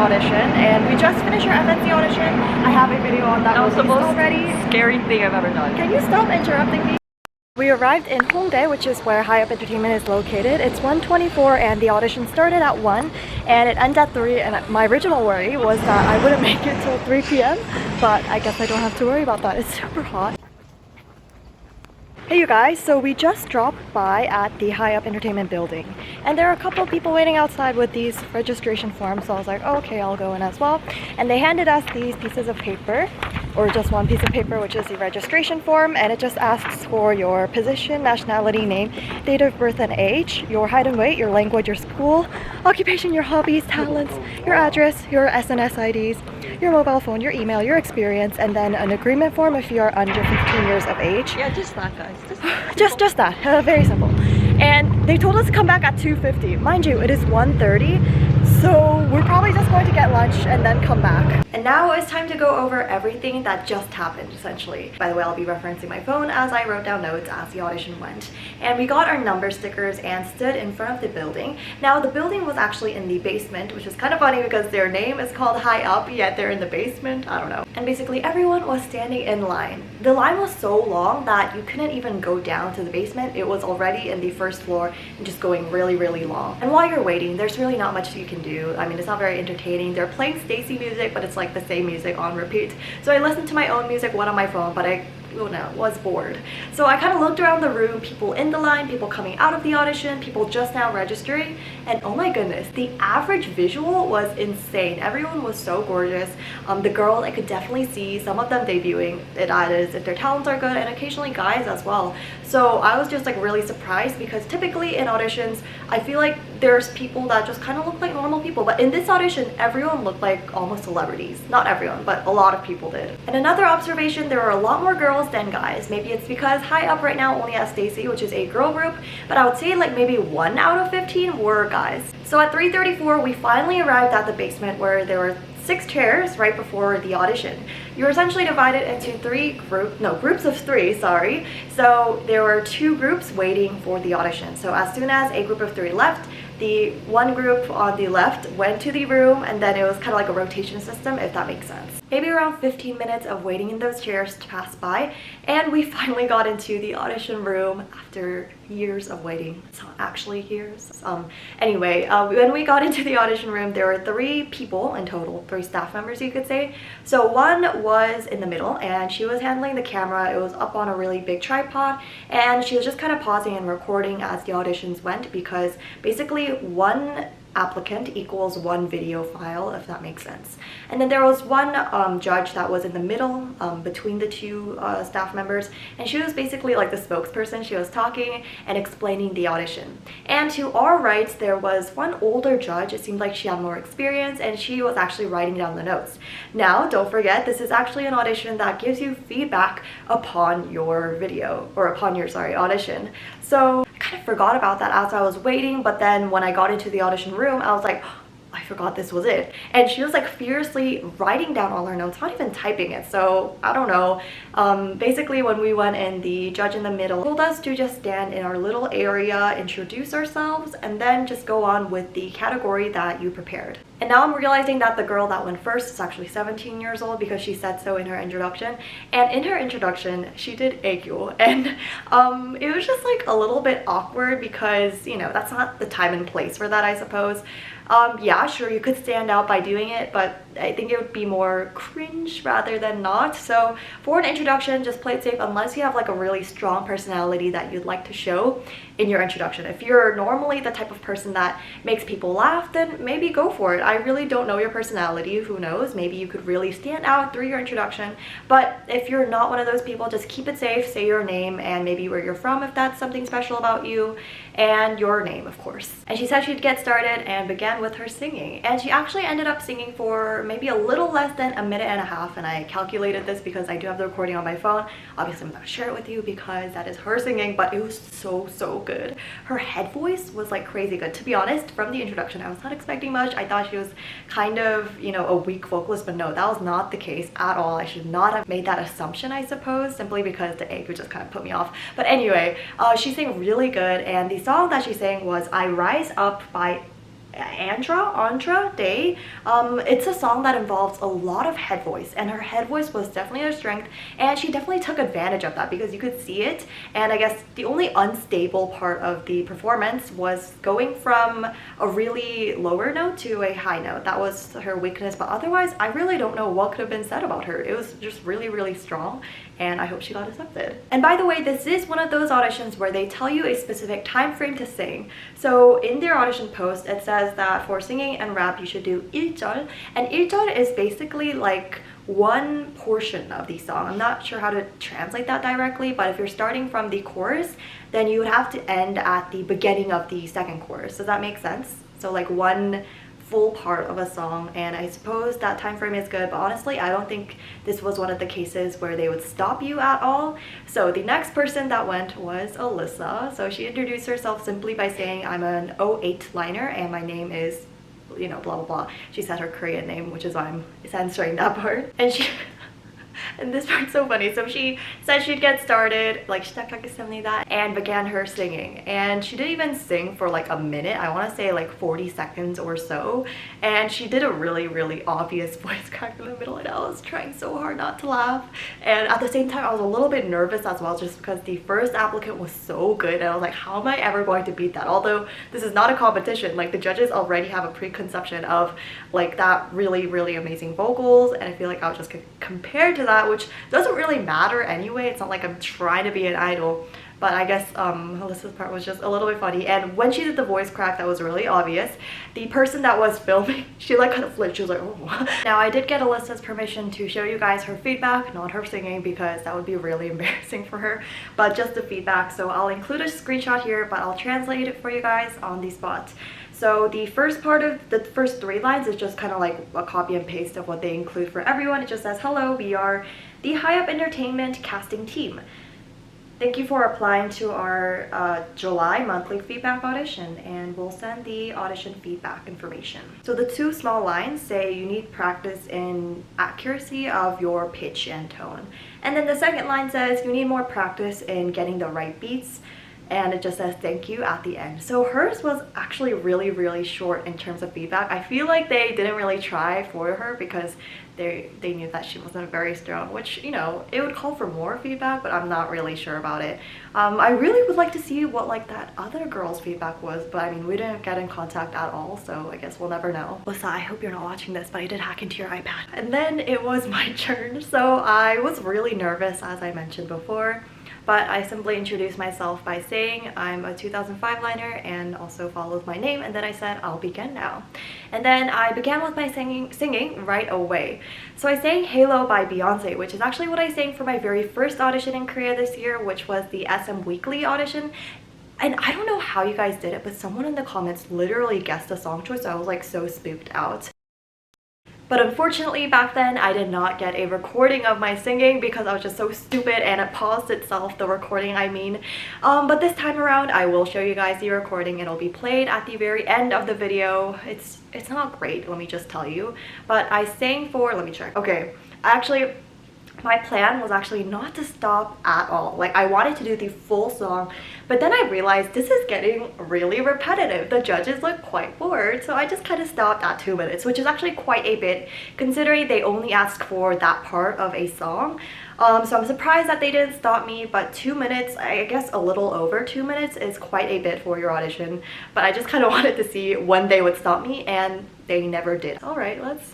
audition, and we just finished our MST audition. I have a video on that That was the most already. scary thing I've ever done. Can you stop interrupting me? We arrived in Hongdae, which is where Hi Up Entertainment is located. It's 1:24 and the audition started at 1 and it ended at 3, and my original worry was that I wouldn't make it till 3 p.m. but I guess I don't have to worry about that. It's super hot. Hey you guys, so we just dropped by at the Hi Up Entertainment building and there are a couple of people waiting outside with these registration forms, so I was like, oh, okay, I'll go in as well. And they handed us these pieces of paper, or just one piece of paper, which is the registration form, and it just asks for your position, nationality, name, date of birth and age, your height and weight, your language, your school, occupation, your hobbies, talents, your address, your SNS IDs, your mobile phone, your email, your experience, and then an agreement form if you are under 15 years of age. Yeah, just that, guys. Just that. Very simple. And they told us to come back at 2:50. Mind you, it is 1:30, so we're probably just going to get lunch and then come back. And now it's time to go over everything that just happened, essentially. By the way, I'll be referencing my phone as I wrote down notes as the audition went. And we got our number stickers and stood in front of the building. Now, the building was actually in the basement, which is kind of funny because their name is called Hi Up, yet they're in the basement. I don't know. And basically, everyone was standing in line. The line was so long that you couldn't even go down to the basement. It was already in the first floor and just going really, really long. And while you're waiting, there's really not much you can do. I mean, it's not very entertaining. They're playing Stacy music, but it's like the same music on repeat. So I listened to my own music, one on my phone, but I was bored. So I kind of looked around the room, people in the line, people coming out of the audition, people just now registering, and oh my goodness, the average visual was insane. Everyone was so gorgeous. The girls, I could definitely see some of them debuting, that is, if their talents are good, and occasionally guys as well. So I was just like really surprised because typically in auditions, I feel like there's people that just kind of look like normal people, but in this audition, everyone looked like almost celebrities. Not everyone, but a lot of people did. And another observation, there were a lot more girls than guys. Maybe it's because Hi Up right now only has Stacy, which is a girl group, but I would say like maybe 1 out of 15 were guys. So at 3:34, we finally arrived at the basement where there were 6 chairs right before the audition. You're essentially divided into groups of 3, sorry. So there were 2 groups waiting for the audition. So as soon as a group of 3 left, the one group on the left went to the room, and then it was kind of like a rotation system, if that makes sense. Maybe around 15 minutes of waiting in those chairs passed by, and we finally got into the audition room after years of waiting. It's not actually years. Anyway, when we got into the audition room, there were 3 people in total, 3 staff members you could say. So one was in the middle and she was handling the camera. It was up on a really big tripod and she was just kind of pausing and recording as the auditions went, because basically one applicant equals 1 video file, if that makes sense. And then there was one judge that was in the middle between the 2 staff members, and she was basically like the spokesperson. She was talking and explaining the audition. And to our right, there was one older judge. It seemed like she had more experience and she was actually writing down the notes. Now, don't forget, this is actually an audition that gives you feedback upon your video, or upon your, audition. So I kind of forgot about that as I was waiting, but then when I got into the audition room, I was like, I forgot this was it. And she was like fiercely writing down all her notes, not even typing it. So I don't know. Basically when we went in, the judge in the middle told us to just stand in our little area, introduce ourselves, and then just go on with the category that you prepared. And now I'm realizing that the girl that went first is actually 17 years old because she said so in her introduction. And in her introduction, she did aegyo. And it was just like a little bit awkward because, you know, that's not the time and place for that, I suppose. Yeah, sure, you could stand out by doing it, but I think it would be more cringe rather than not. So for an introduction, just play it safe unless you have like a really strong personality that you'd like to show in your introduction. If you're normally the type of person that makes people laugh, then maybe go for it. I really don't know your personality, who knows? Maybe you could really stand out through your introduction. But if you're not one of those people, just keep it safe, say your name and maybe where you're from if that's something special about you, and your name, of course. And she said she'd get started and began with her singing. And she actually ended up singing for maybe a little less than 1.5 minutes, and I calculated this because I do have the recording on my phone. Obviously I'm not gonna share it with you because that is her singing, but it was so good. Her head voice was like crazy good. To be honest, from the introduction I was not expecting much. I thought she was kind of, you know, a weak vocalist, but no, that was not the case at all. I should not have made that assumption, I suppose, simply because the egg would just kind of put me off. But anyway, she sang really good, and the song that she sang was I Rise Up by Andra Day. It's a song that involves a lot of head voice, and her head voice was definitely a strength, and she definitely took advantage of that because you could see it. And I guess the only unstable part of the performance was going from a really lower note to a high note. That was her weakness, but otherwise I really don't know what could have been said about her. It was just really strong, and I hope she got accepted. And by the way, this is one of those auditions where they tell you a specific time frame to sing. So in their audition post, it says that for singing and rap, you should do 1절, and 1절 is basically like one portion of the song. I'm not sure how to translate that directly, but if you're starting from the chorus, then you would have to end at the beginning of the second chorus. Does that make sense? So like one full part of a song, and I suppose that time frame is good, but honestly I don't think this was one of the cases where they would stop you at all. So the next person that went was Alyssa. So she introduced herself simply by saying, I'm an 08 liner and my name is, you know, blah blah blah. She said her Korean name, which is why I'm censoring that part. And she and this part's so funny. So she said she'd get started, like 시작하겠습니다, and began her singing. And she didn't even sing for like a minute. I want to say like 40 seconds or so. And she did a really obvious voice crack in the middle, and I was trying so hard not to laugh. And at the same time, I was a little bit nervous as well, just because the first applicant was so good. And I was like, how am I ever going to beat that? Although this is not a competition, like the judges already have a preconception of like that really amazing vocals, and I feel like I was just compared to that, which doesn't really matter anyway. It's not like I'm trying to be an idol, but I guess Alyssa's part was just a little bit funny. And when she did the voice crack, that was really obvious. The person that was filming, she like kind of flipped. She was like, oh. Now I did get Alyssa's permission to show you guys her feedback, not her singing, because that would be really embarrassing for her, but just the feedback. So I'll include a screenshot here, but I'll translate it for you guys on the spot. So the first part of the first 3 lines is just kind of like a copy and paste of what they include for everyone. It just says, hello, we are the High Up Entertainment casting team. Thank you for applying to our July monthly feedback audition, and we'll send the audition feedback information. So the 2 small lines say you need practice in accuracy of your pitch and tone. And then the second line says you need more practice in getting the right beats, and it just says thank you at the end. So hers was actually really short in terms of feedback. I feel like they didn't really try for her because they knew that she wasn't very strong, which, you know, it would call for more feedback, but I'm not really sure about it. I really would like to see what like that other girl's feedback was, but I mean, we didn't get in contact at all, so I guess we'll never know. Lisa, I hope you're not watching this, but I did hack into your iPad. And then it was my turn, so I was really nervous, as I mentioned before. But I simply introduced myself by saying I'm a 2005 liner and also followed my name, and then I said I'll begin now. And then I began with my singing right away. So I sang Halo by Beyonce, which is actually what I sang for my very first audition in Korea this year, which was the SM Weekly audition. And I don't know how you guys did it, but someone in the comments literally guessed the song choice, so I was like so spooked out. But unfortunately back then I did not get a recording of my singing because I was just so stupid and it paused itself, the recording I mean. But this time around I will show you guys the recording. It'll be played at the very end of the video. It's not great, let me just tell you. But I sang for, let me check. Okay, my plan was actually not to stop at all. Like, I wanted to do the full song, but then I realized this is getting really repetitive. The judges look quite bored, so I just kind of stopped at 2 minutes, which is actually quite a bit considering they only ask for that part of a song. So I'm surprised that they didn't stop me, but 2 minutes, I guess a little over 2 minutes, is quite a bit for your audition. But I just kind of wanted to see when they would stop me, and they never did. All right, let's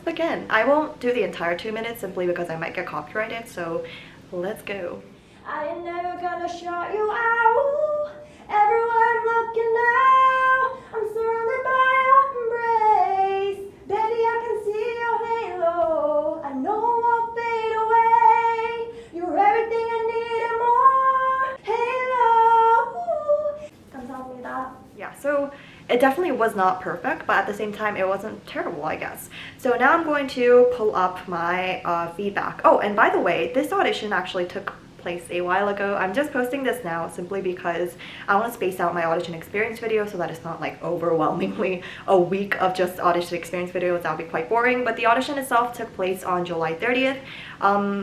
begin. I won't do the entire 2 minutes simply because I might get copyrighted, so let's go. I ain't never gonna shut you out. Everyone looking now. I'm surrounded by your embrace. Baby, I can see your halo. I know I won't fade away. You're everything I need and more. Halo. 감사합니다. Yeah, so it definitely was not perfect, but at the same time, it wasn't terrible, I guess. So now I'm going to pull up my feedback. Oh, and by the way, this audition actually took place a while ago. I'm just posting this now simply because I want to space out my audition experience video so that it's not like overwhelmingly a week of just audition experience videos. That would be quite boring. But the audition itself took place on July 30th.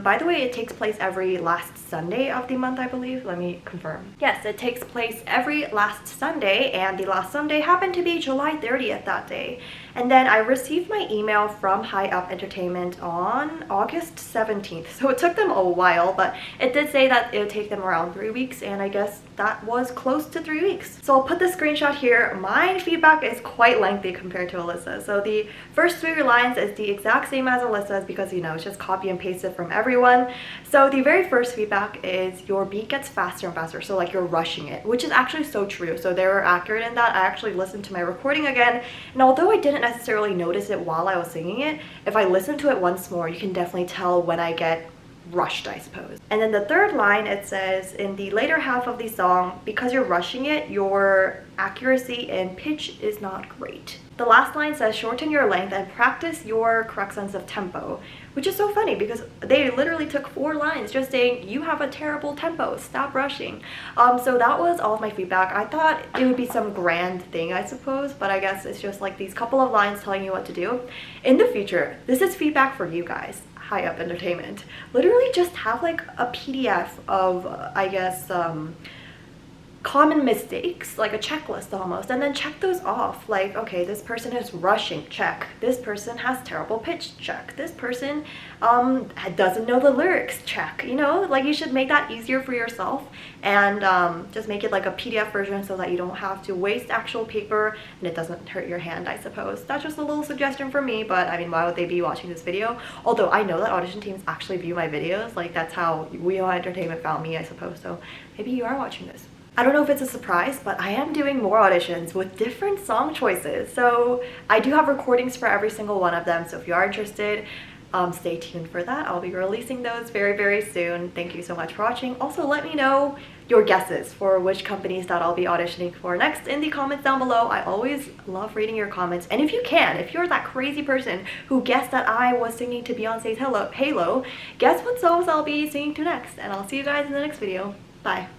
By the way, it takes place every last Sunday of the month, I believe. Let me confirm. Yes, it takes place every last Sunday, and the last Sunday happened to be July 30th that day. And then I received my email from High Up Entertainment on August 17th. So it took them a while, but it did say that it would take them around 3 weeks, and I guess that was close to 3 weeks. So I'll put the screenshot here. My feedback is quite lengthy compared to Alyssa's. So the first 3 lines is the exact same as Alyssa's because, you know, it's just copy and paste it from everyone. So the very first feedback is your beat gets faster and faster. So like you're rushing it, which is actually so true. So they were accurate in that. I actually listened to my recording again, and although I didn't necessarily notice it while I was singing it, if I listen to it once more, you can definitely tell when I get rushed, I suppose. And then the third line, it says in the later half of the song, because you're rushing it, your accuracy and pitch is not great. The last line says shorten your length and practice your correct sense of tempo, which is so funny because they literally took 4 lines just saying you have a terrible tempo, stop rushing. So that was all of my feedback. I thought it would be some grand thing, I suppose, but I guess it's just like these couple of lines telling you what to do. In the future, this is feedback for you guys, High Up Entertainment. Literally just have like a PDF of, I guess, common mistakes, like a checklist almost, and then check those off. Like, okay, this person is rushing, check. This person has terrible pitch, check. This person doesn't know the lyrics, check. You know, like you should make that easier for yourself and just make it like a PDF version so that you don't have to waste actual paper and it doesn't hurt your hand, I suppose. That's just a little suggestion for me, but I mean, why would they be watching this video? Although I know that audition teams actually view my videos, like that's how We Are Entertainment found me, I suppose, so maybe you are watching this. I don't know if it's a surprise, but I am doing more auditions with different song choices. So I do have recordings for every single one of them. So if you are interested, stay tuned for that. I'll be releasing those very, very soon. Thank you so much for watching. Also, let me know your guesses for which companies that I'll be auditioning for next in the comments down below. I always love reading your comments. And if you can, if you're that crazy person who guessed that I was singing to Beyonce's Halo, guess what songs I'll be singing to next. And I'll see you guys in the next video. Bye.